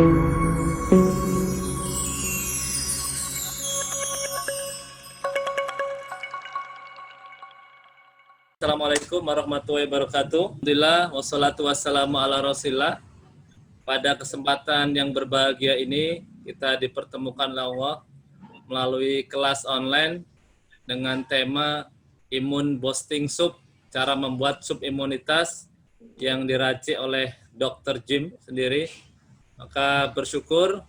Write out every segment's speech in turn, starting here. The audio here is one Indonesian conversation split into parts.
Assalamualaikum warahmatullahi wabarakatuh. Alhamdulillah, wassalatu wassalamu ala rasulillah. Pada kesempatan yang berbahagia ini, kita dipertemukan oleh Allah melalui kelas online dengan tema Imun Boosting Soup, cara membuat sup imunitas yang diracik oleh Dr. Jim sendiri. Maka bersyukur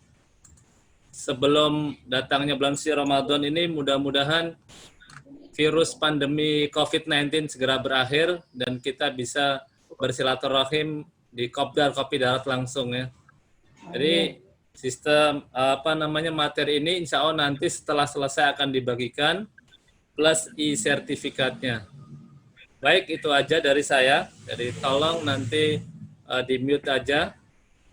sebelum datangnya bulan suci Ramadan ini, mudah-mudahan virus pandemi COVID-19 segera berakhir dan kita bisa bersilaturahim di Kopdar Kopi Darat langsung ya. Jadi sistem materi ini insya Allah nanti setelah selesai akan dibagikan plus e-sertifikatnya. Baik, itu aja dari saya. Jadi tolong nanti di mute aja.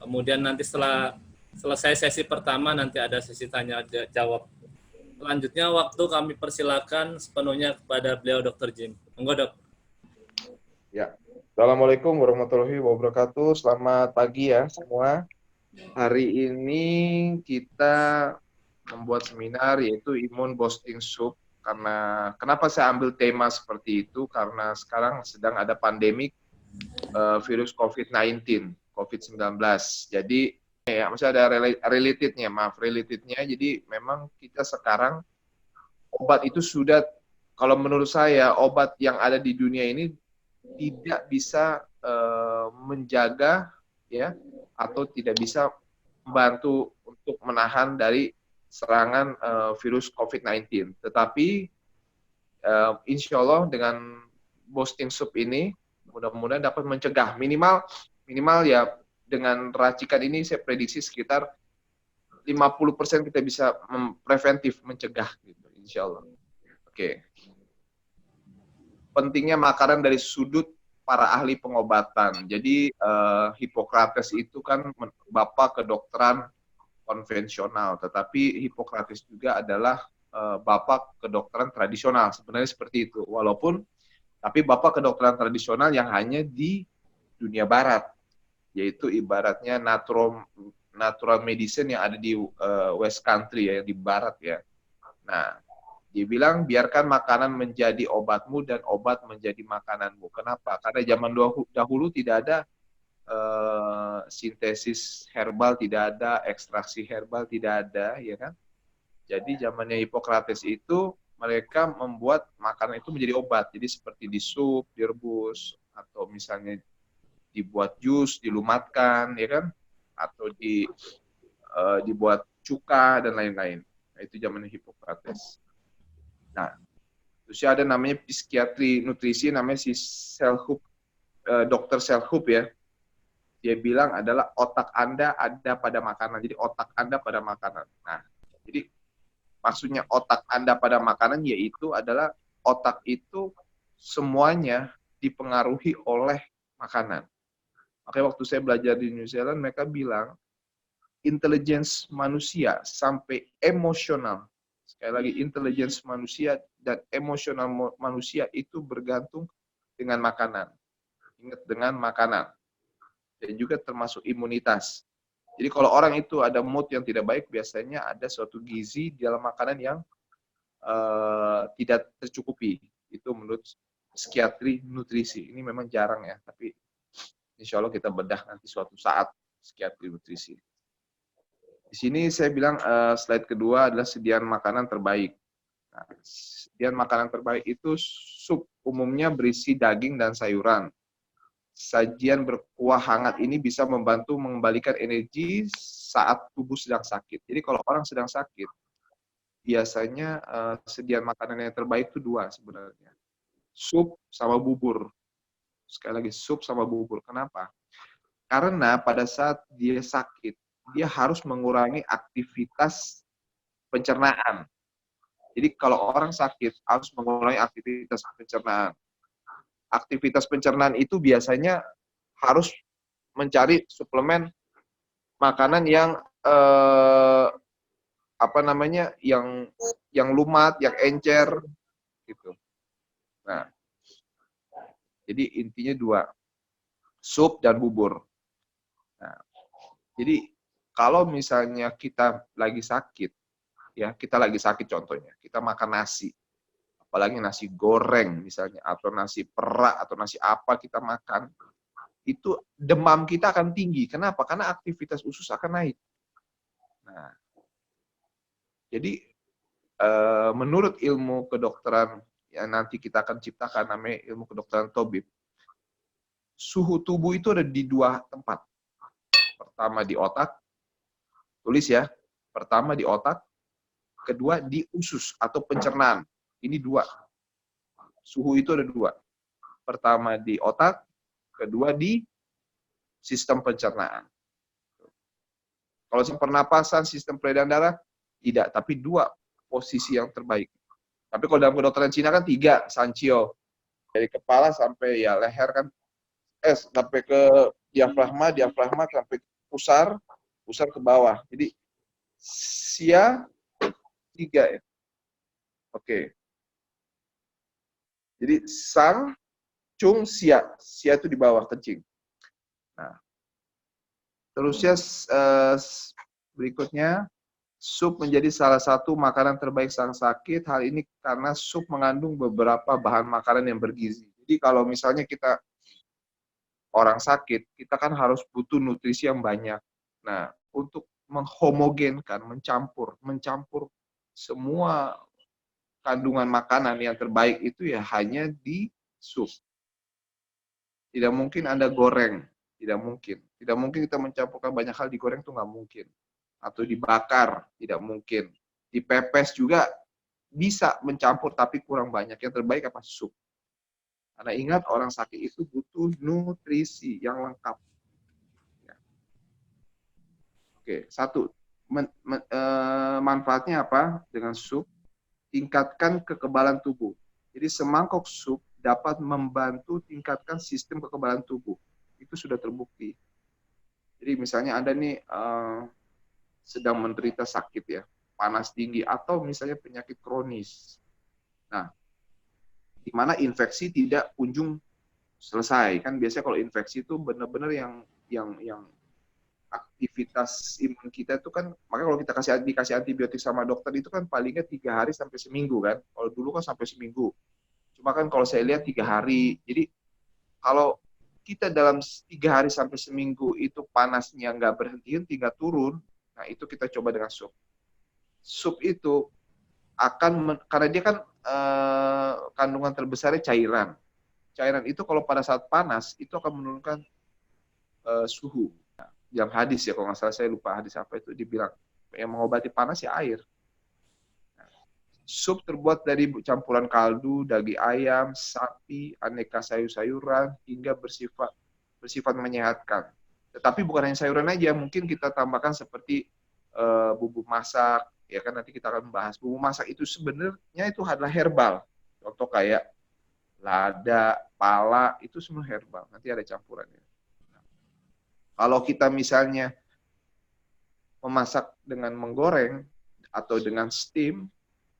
Kemudian nanti setelah selesai sesi pertama nanti ada sesi tanya jawab. Selanjutnya waktu kami persilakan sepenuhnya kepada beliau Dr. Jim. Monggo, Dok. Ya. Assalamualaikum warahmatullahi wabarakatuh. Selamat pagi ya semua. Hari ini kita membuat seminar yaitu Imun Boosting Soup. Karena kenapa saya ambil tema seperti itu? Karena sekarang sedang ada pandemik virus COVID-19. Jadi ya, masih ada relatednya. Jadi memang kita sekarang obat itu sudah, kalau menurut saya obat yang ada di dunia ini tidak bisa menjaga ya atau tidak bisa membantu untuk menahan dari serangan virus COVID-19. Tetapi insya Allah dengan boosting soup ini mudah-mudahan dapat mencegah minimal ya dengan racikan ini saya prediksi sekitar 50% kita bisa preventif mencegah gitu insya Allah. Oke. Pentingnya makanan dari sudut para ahli pengobatan. Jadi Hippocrates itu kan bapak kedokteran konvensional, tetapi Hippocrates juga adalah bapak kedokteran tradisional. Sebenarnya seperti itu. Tapi bapak kedokteran tradisional yang hanya di dunia barat, yaitu ibaratnya natural medicine yang ada di West Country ya, di barat ya. Nah, dia bilang biarkan makanan menjadi obatmu dan obat menjadi makananmu. Kenapa? Karena zaman dahulu tidak ada sintesis herbal, tidak ada ekstraksi herbal, tidak ada, ya kan? Jadi zamannya Hippocrates itu mereka membuat makanan itu menjadi obat. Jadi seperti di sup, direbus, atau misalnya dibuat jus, dilumatkan, ya kan? Atau dibuat cuka dan lain-lain. Nah, itu zamannya Hippocrates. Nah, terus ada namanya psikiatri nutrisi, namanya si Dr. Selhoop ya. Dia bilang adalah otak Anda ada pada makanan. Jadi otak Anda pada makanan. Nah, jadi maksudnya otak Anda pada makanan yaitu adalah otak itu semuanya dipengaruhi oleh makanan. Makanya waktu saya belajar di New Zealand, mereka bilang intelligence manusia sampai emosional. Sekali lagi, intelligence manusia dan emosional manusia itu bergantung dengan makanan. Ingat, dengan makanan. Dan juga termasuk imunitas. Jadi kalau orang itu ada mood yang tidak baik, biasanya ada suatu gizi di dalam makanan yang tidak tercukupi. Itu menurut psikiatri nutrisi. Ini memang jarang ya, tapi insya Allah kita bedah nanti suatu saat psikiatri nutrisi. Di sini saya bilang slide kedua adalah sediaan makanan terbaik. Nah, sediaan makanan terbaik itu sup umumnya berisi daging dan sayuran. Sajian berkuah hangat ini bisa membantu mengembalikan energi saat tubuh sedang sakit. Jadi kalau orang sedang sakit, biasanya sediaan makanan yang terbaik itu dua sebenarnya. Sup sama bubur. Sekali lagi, sup sama bubur. Kenapa? Karena pada saat dia sakit, dia harus mengurangi aktivitas pencernaan. Jadi kalau orang sakit, harus mengurangi aktivitas pencernaan. Aktivitas pencernaan itu biasanya harus mencari suplemen makanan yang yang lumat, yang encer gitu. Nah, jadi intinya dua, sup dan bubur. Nah, jadi kalau misalnya kita lagi sakit, ya kita lagi sakit contohnya, kita makan nasi, apalagi nasi goreng misalnya, atau nasi perak, atau nasi apa kita makan, itu demam kita akan tinggi. Kenapa? Karena aktivitas usus akan naik. Nah, jadi menurut ilmu kedokteran yang nanti kita akan ciptakan, namanya ilmu kedokteran Tobib, suhu tubuh itu ada di 2 tempat. Pertama di otak, tulis ya, pertama di otak, kedua di usus atau pencernaan. Ini 2. Suhu itu ada 2. Pertama di otak, kedua di sistem pencernaan. Kalau sistem pernapasan, sistem peredaran darah, tidak, tapi 2 posisi yang terbaik. Tapi kalau dalam kedokteran Cina kan 3, Sancio. Dari kepala sampai ya leher kan, sampai ke diafragma, diafragma sampai pusar, pusar ke bawah. Jadi Xia 3 ya. Oke. Jadi Sang, Chung, Xia. Xia itu di bawah kencing. Nah, terusnya berikutnya, sup menjadi salah satu makanan terbaik sang sakit. Hal ini karena sup mengandung beberapa bahan makanan yang bergizi. Jadi kalau misalnya kita orang sakit, kita kan harus butuh nutrisi yang banyak. Nah, untuk menghomogenkan, mencampur semua kandungan makanan yang terbaik itu ya hanya di sup. Tidak mungkin Anda goreng, tidak mungkin. Tidak mungkin kita mencampurkan banyak hal, digoreng itu nggak mungkin. Atau dibakar, tidak mungkin. Dipepes juga bisa mencampur tapi kurang banyak. Yang terbaik apa? Sup. Karena ingat, orang sakit itu butuh nutrisi yang lengkap. Ya. Oke, 1. Manfaatnya apa dengan sup? Tingkatkan kekebalan tubuh. Jadi semangkok sup dapat membantu tingkatkan sistem kekebalan tubuh. Itu sudah terbukti. Jadi misalnya Anda nih sedang menderita sakit ya, panas tinggi, atau misalnya penyakit kronis. Nah, di mana infeksi tidak kunjung selesai. Kan biasanya kalau infeksi itu benar-benar yang aktivitas imun kita itu kan, makanya kalau kita dikasih antibiotik sama dokter itu kan palingnya 3 hari sampai seminggu kan. Kalau dulu kan sampai seminggu. Cuma kan kalau saya lihat 3 hari. Jadi kalau kita dalam 3 hari sampai seminggu itu panasnya nggak berhenti, nggak turun, nah itu kita coba dengan sup. Sup itu akan, karena dia kan kandungan terbesarnya cairan. Cairan itu kalau pada saat panas, itu akan menurunkan suhu. Nah, yang hadis ya, kalau nggak salah saya lupa hadis apa itu, dibilang yang mengobati panas ya air. Sup terbuat dari campuran kaldu, daging ayam, sapi, aneka sayur-sayuran, hingga bersifat menyehatkan. Tetapi bukan hanya sayuran aja, mungkin kita tambahkan seperti bumbu masak, ya kan nanti kita akan bahas. Bumbu masak itu sebenarnya itu adalah herbal. Contoh kayak lada, pala, itu semua herbal. Nanti ada campurannya. Kalau kita misalnya memasak dengan menggoreng atau dengan steam,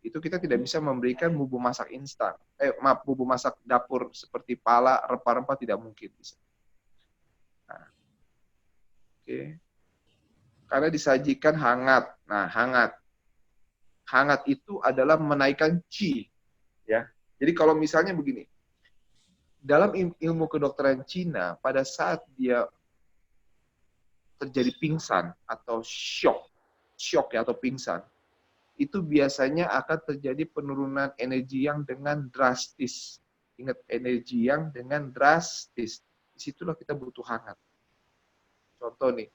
itu kita tidak bisa memberikan bumbu masak instan. Bumbu masak dapur seperti pala, rempah-rempah tidak mungkin bisa. Nah, oke. Karena disajikan hangat. Nah, hangat itu adalah menaikkan qi, ya. Jadi kalau misalnya begini, dalam ilmu kedokteran Cina, pada saat dia terjadi pingsan atau shock ya, atau pingsan, itu biasanya akan terjadi penurunan energi yang dengan drastis. Ingat, energi yang dengan drastis. Disitulah kita butuh hangat. Contoh nih,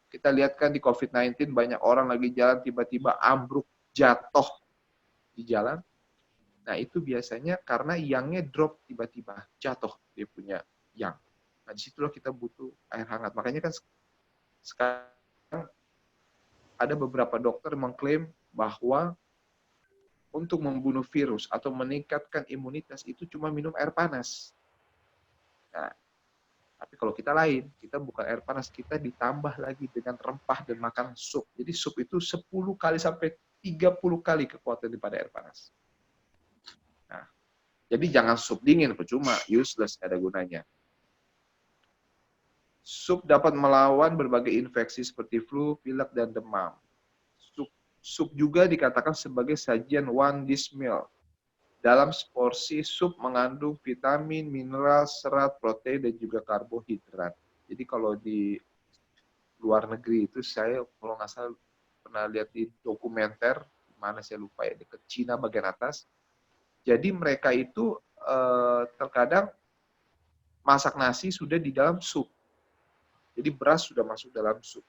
kita lihat kan di COVID-19 banyak orang lagi jalan tiba-tiba ambruk, jatuh di jalan. Nah itu biasanya karena yangnya drop tiba-tiba, jatuh dia punya yang. Nah disitulah kita butuh air hangat. Makanya kan sekarang ada beberapa dokter mengklaim bahwa untuk membunuh virus atau meningkatkan imunitas itu cuma minum air panas. Nah, tapi kalau kita lain, kita bukan air panas, kita ditambah lagi dengan rempah dan makan sup. Jadi sup itu 10 kali sampai 30 kali kekuatan daripada air panas. Nah, jadi jangan sup dingin, percuma, useless, nggak ada gunanya. Sup dapat melawan berbagai infeksi seperti flu, pilek, dan demam. Sup juga dikatakan sebagai sajian one dish meal. Dalam seporsi sup mengandung vitamin, mineral, serat, protein, dan juga karbohidrat. Jadi kalau di luar negeri itu saya kalau nggak salah pernah lihat di dokumenter, mana saya lupa ya, dekat Cina bagian atas. Jadi mereka itu terkadang masak nasi sudah di dalam sup. Jadi beras sudah masuk dalam sup.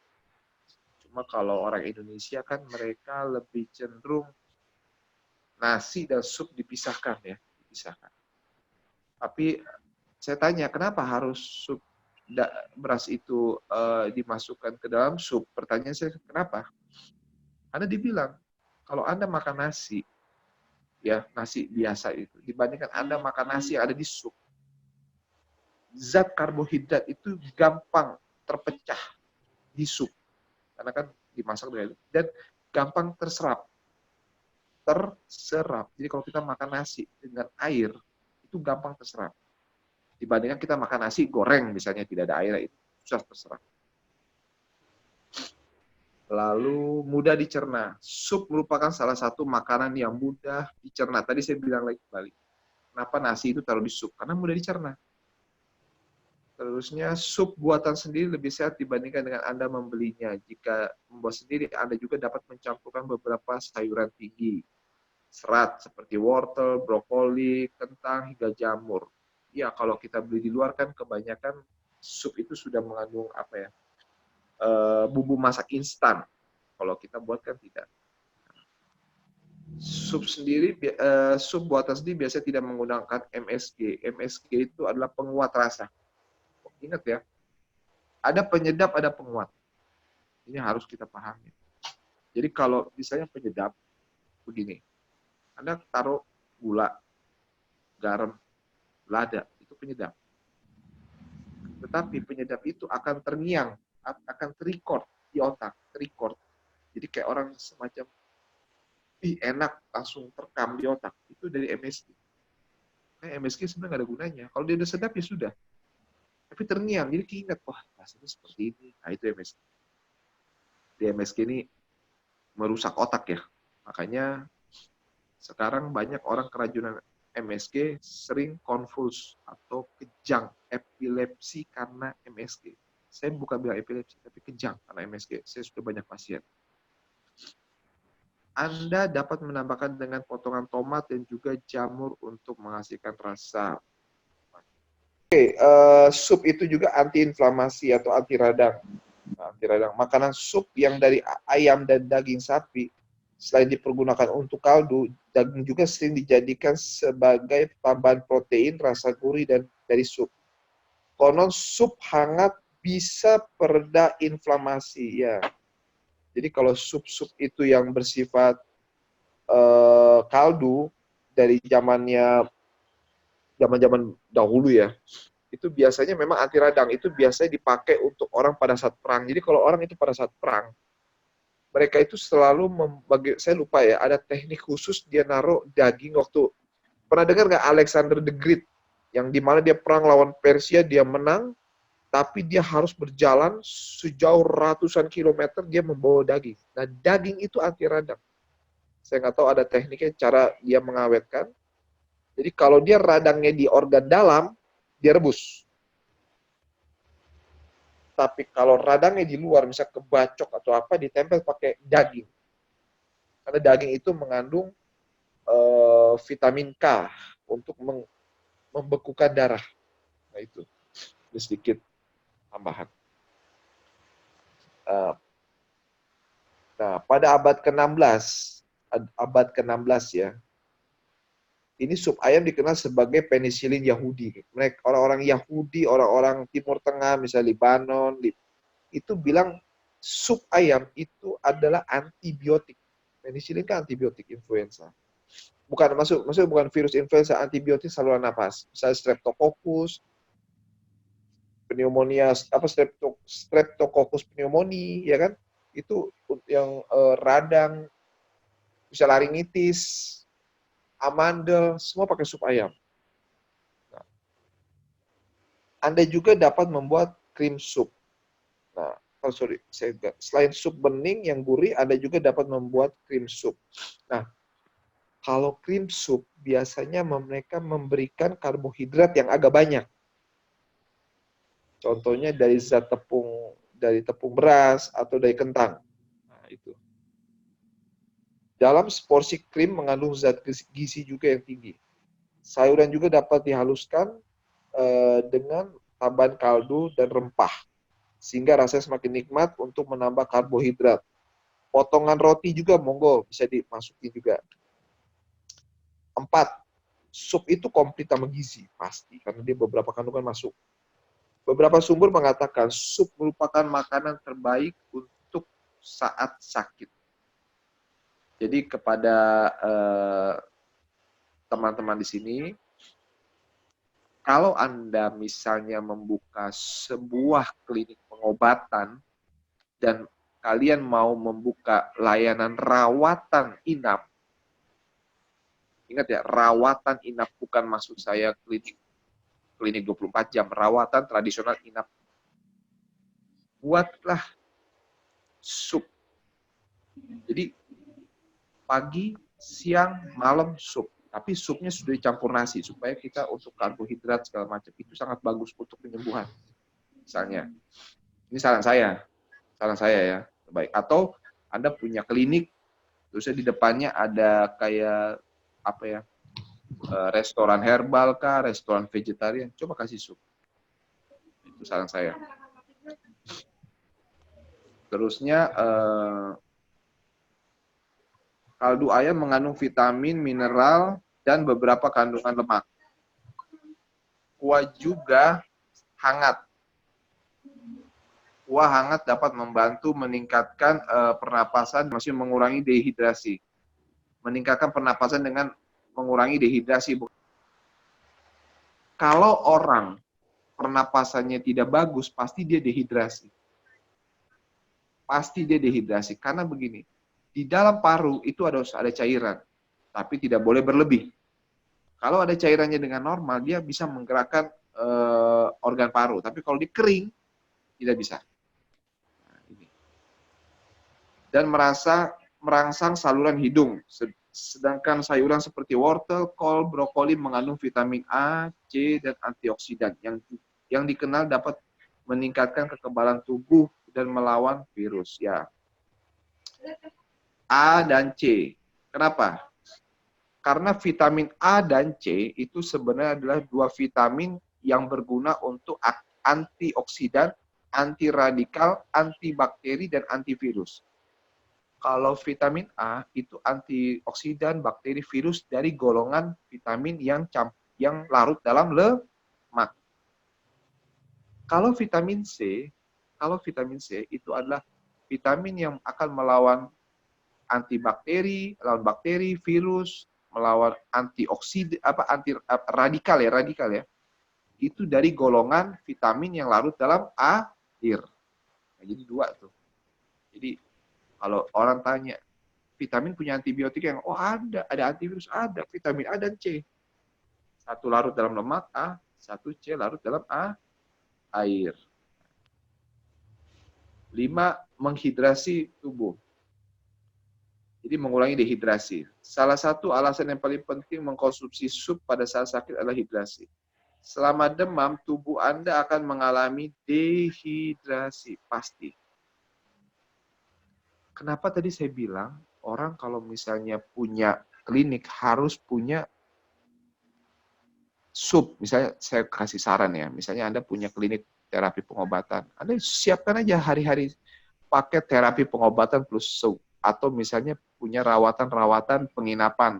Cuma kalau orang Indonesia kan mereka lebih cenderung nasi dan sup dipisahkan ya, dipisahkan. Tapi saya tanya kenapa harus sup beras itu dimasukkan ke dalam sup? Pertanyaan saya kenapa? Karena dibilang kalau Anda makan nasi, ya nasi biasa itu, dibandingkan Anda makan nasi yang ada di sup, zat karbohidrat itu gampang terpecah di sup karena kan dimasak dengan dan gampang terserap. Jadi kalau kita makan nasi dengan air itu gampang terserap. Dibandingkan kita makan nasi goreng misalnya tidak ada air itu susah terserap. Lalu mudah dicerna. Sup merupakan salah satu makanan yang mudah dicerna. Tadi saya bilang lagi kembali. Kenapa nasi itu taruh di sup? Karena mudah dicerna. Terusnya, sup buatan sendiri lebih sehat dibandingkan dengan Anda membelinya. Jika membuat sendiri, Anda juga dapat mencampurkan beberapa sayuran tinggi. Serat seperti wortel, brokoli, kentang, hingga jamur. Ya, kalau kita beli di luar kan kebanyakan sup itu sudah mengandung apa ya? Bumbu masak instan. Kalau kita buat kan tidak. Sup buatan sendiri biasanya tidak menggunakan MSG. MSG itu adalah penguat rasa. Ingat ya, ada penyedap, ada penguat. Ini harus kita pahami. Jadi kalau misalnya penyedap, begini, Anda taruh gula, garam, lada, itu penyedap. Tetapi penyedap itu akan terngiang, akan terrecord di otak, terrecord. Jadi kayak orang semacam, enak, langsung terekam di otak. Itu dari MSG. Nah, MSG sebenarnya nggak ada gunanya. Kalau dia udah sedap, ya sudah. Tapi terngiang, jadi keinget, wah rasanya seperti ini. Nah itu MSG. Di MSG ini merusak otak ya. Makanya sekarang banyak orang keracunan MSG sering konvulsi atau kejang, epilepsi karena MSG. Saya bukan bilang epilepsi, tapi kejang karena MSG. Saya sudah banyak pasien. Anda dapat menambahkan dengan potongan tomat dan juga jamur untuk menghasilkan rasa. Sup itu juga antiinflamasi atau anti radang. Makanan sup yang dari ayam dan daging sapi, selain dipergunakan untuk kaldu, daging juga sering dijadikan sebagai tambahan protein, rasa gurih dan dari sup. Konon sup hangat bisa pereda inflamasi ya. Jadi kalau sup-sup itu yang bersifat kaldu dari zaman dahulu ya, itu biasanya memang anti radang, itu biasanya dipakai untuk orang pada saat perang. Jadi kalau orang itu pada saat perang, mereka itu selalu saya lupa ya, ada teknik khusus dia naruh daging waktu, pernah dengar nggak Alexander the Great, yang dimana dia perang lawan Persia, dia menang, tapi dia harus berjalan sejauh ratusan kilometer, dia membawa daging. Nah, daging itu anti radang. Saya nggak tahu ada tekniknya, cara dia mengawetkan. Jadi kalau dia radangnya di organ dalam, dia rebus. Tapi kalau radangnya di luar, misalnya kebacok atau apa, ditempel pakai daging. Karena daging itu mengandung vitamin K untuk membekukan darah. Nah itu sedikit tambahan. Nah, pada abad ke-16 ya, ini sup ayam dikenal sebagai penisilin Yahudi. Mereka orang-orang Yahudi, orang-orang Timur Tengah, misalnya Libanon, itu bilang sup ayam itu adalah antibiotik. Penisilin kan antibiotik influenza. Maksudnya bukan virus influenza, antibiotik saluran napas. Misalnya Streptococcus, pneumonia, Streptococcus pneumoniae, ya kan? Itu yang radang, bisa laringitis, amandel, semua pakai sup ayam. Nah, Anda juga dapat membuat krim sup. Nah, selain sup bening yang gurih, Anda juga dapat membuat krim sup. Nah, kalau krim sup biasanya mereka memberikan karbohidrat yang agak banyak. Contohnya dari tepung beras atau dari kentang. Nah, itu. Dalam seporsi krim mengandung zat gizi juga yang tinggi. Sayuran juga dapat dihaluskan dengan tambahan kaldu dan rempah, sehingga rasanya semakin nikmat untuk menambah karbohidrat. Potongan roti juga monggo bisa dimasukin juga. 4. Sup itu komplit sama gizi, pasti, karena dia beberapa kandungan masuk. Beberapa sumber mengatakan sup merupakan makanan terbaik untuk saat sakit. Jadi kepada teman-teman di sini, kalau Anda misalnya membuka sebuah klinik pengobatan dan kalian mau membuka layanan rawatan inap, ingat ya, rawatan inap, bukan maksud saya klinik 24 jam, rawatan tradisional inap. Buatlah sup. Jadi pagi, siang, malam sup. Tapi supnya sudah dicampur nasi supaya kita untuk karbohidrat segala macam itu sangat bagus untuk penyembuhan. Misalnya, ini saran saya ya, terbaik. Atau Anda punya klinik, terusnya di depannya ada kayak apa ya, restoran herbal kah, restoran vegetarian, coba kasih sup. Itu saran saya. Terusnya kaldu ayam mengandung vitamin, mineral, dan beberapa kandungan lemak. Kuah juga hangat. Kuah hangat dapat membantu meningkatkan pernapasan, masih mengurangi dehidrasi. Meningkatkan pernapasan dengan mengurangi dehidrasi. Kalau orang pernapasannya tidak bagus, pasti dia dehidrasi. Pasti dia dehidrasi. Karena begini, di dalam paru itu harus ada cairan, tapi tidak boleh berlebih. Kalau ada cairannya dengan normal, dia bisa menggerakkan organ paru. Tapi kalau dikering, tidak bisa. Nah, ini. Dan merangsang saluran hidung. Sedangkan sayuran seperti wortel, kol, brokoli mengandung vitamin A, C, dan antioksidan yang dikenal dapat meningkatkan kekebalan tubuh dan melawan virus. Ya, A dan C. Kenapa? Karena vitamin A dan C itu sebenarnya adalah dua vitamin yang berguna untuk antioksidan, anti radikal, antibakteri, dan antivirus. Kalau vitamin A itu antioksidan, bakteri, virus dari golongan vitamin yang larut dalam lemak. Kalau vitamin C itu adalah vitamin yang akan melawan antibakteri, lawan bakteri, virus, melawan antioksidan, anti radikal ya. Itu dari golongan vitamin yang larut dalam air. Nah, jadi dua tuh. Jadi kalau orang tanya, vitamin punya antibiotik yang ada antivirus, ada vitamin A dan C. Satu larut dalam lemak A, satu C larut dalam air. 5. Menghidrasi tubuh. Jadi mengurangi dehidrasi. Salah satu alasan yang paling penting mengkonsumsi sup pada saat sakit adalah hidrasi. Selama demam, tubuh Anda akan mengalami dehidrasi, pasti. Kenapa tadi saya bilang, orang kalau misalnya punya klinik harus punya sup. Misalnya saya kasih saran ya, misalnya Anda punya klinik terapi pengobatan. Anda siapkan aja hari-hari paket terapi pengobatan plus sup. Atau misalnya punya rawatan-rawatan penginapan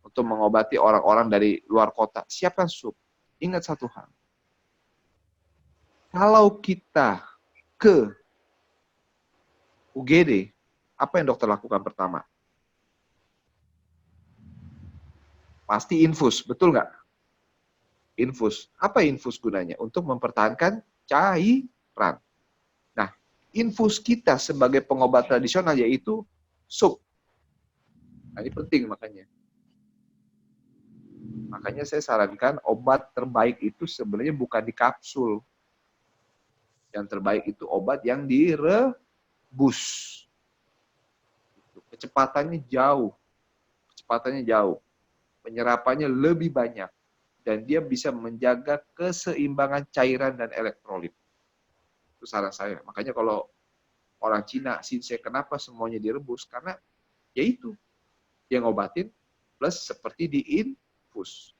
untuk mengobati orang-orang dari luar kota. Siapkan sup. Ingat satu hal. Kalau kita ke UGD, apa yang dokter lakukan pertama? Pasti infus, betul nggak? Infus. Apa infus gunanya? Untuk mempertahankan cairan. Nah, infus kita sebagai pengobat tradisional yaitu sup. Nah, ini penting makanya. Makanya saya sarankan obat terbaik itu sebenarnya bukan di kapsul. Yang terbaik itu obat yang direbus. Kecepatannya jauh, penyerapannya lebih banyak, dan dia bisa menjaga keseimbangan cairan dan elektrolit. Itu saran saya. Makanya kalau orang Cina, Sinsei, kenapa semuanya direbus? Karena ya itu, yang ngobatin plus seperti diinfus.